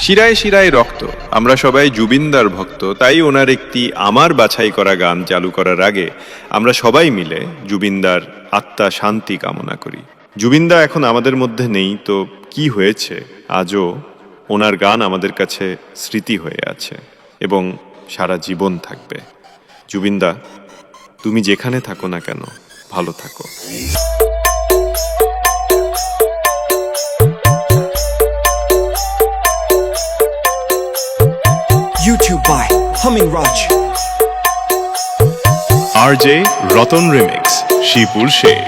শিরায় শিরায় রক্ত। আমরা সবাই জুবিনদার ভক্ত, তাই ওনার একটি আমার বাছাই করা গান চালু করার আগে আমরা সবাই মিলে জুবিনদার আত্মা শান্তি কামনা করি। জুবিনদা এখন আমাদের মধ্যে নেই, তো কি হয়েছে, আজও ওনার গান আমাদের কাছে স্মৃতি হয়ে আছে এবং সারা জীবন থাকবে। জুবিনদা, তুমি যেখানে থাকো না কেন, ভালো থাকো। YouTube by Humming Raj. RJ Ratan remix, Shipur Sheikh.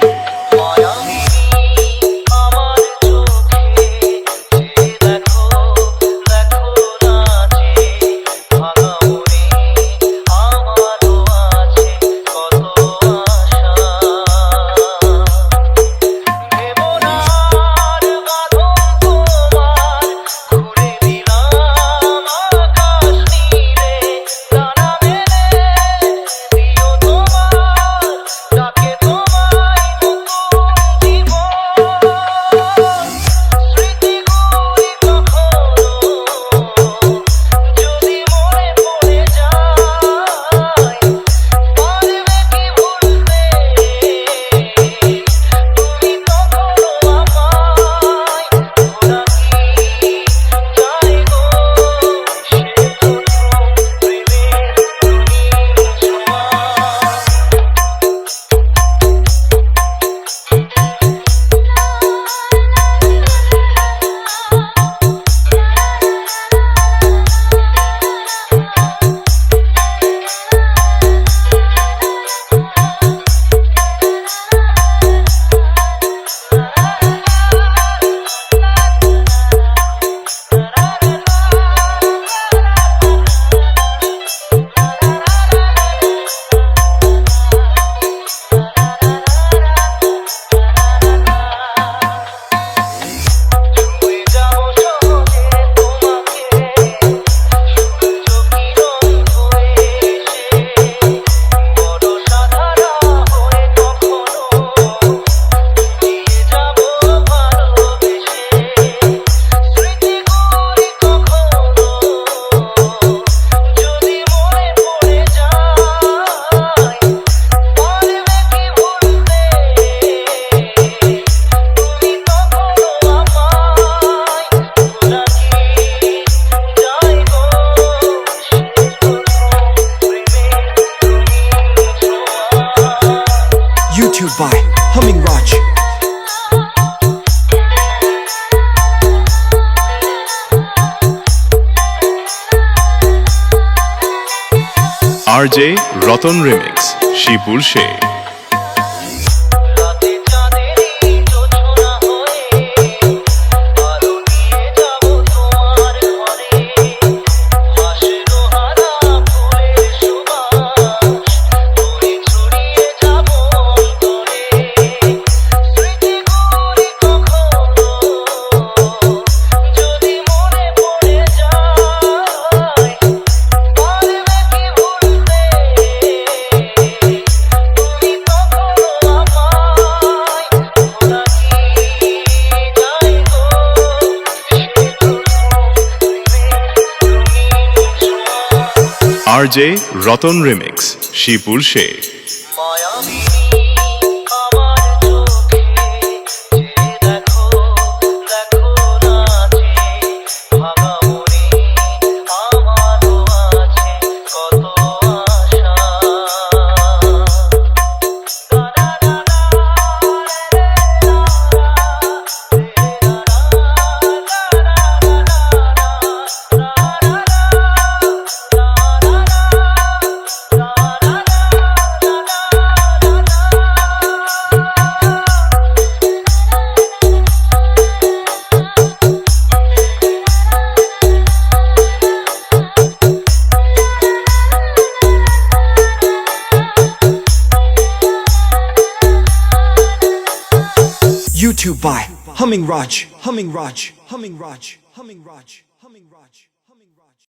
YouTube by Humming Raj. RJ Ratan remix, Shipur Sheikh. RJ Ratan remix, Shipur Sheikh. YouTube by Humming Raj. Humming Raj. Humming Raj. Humming Raj. Humming Raj.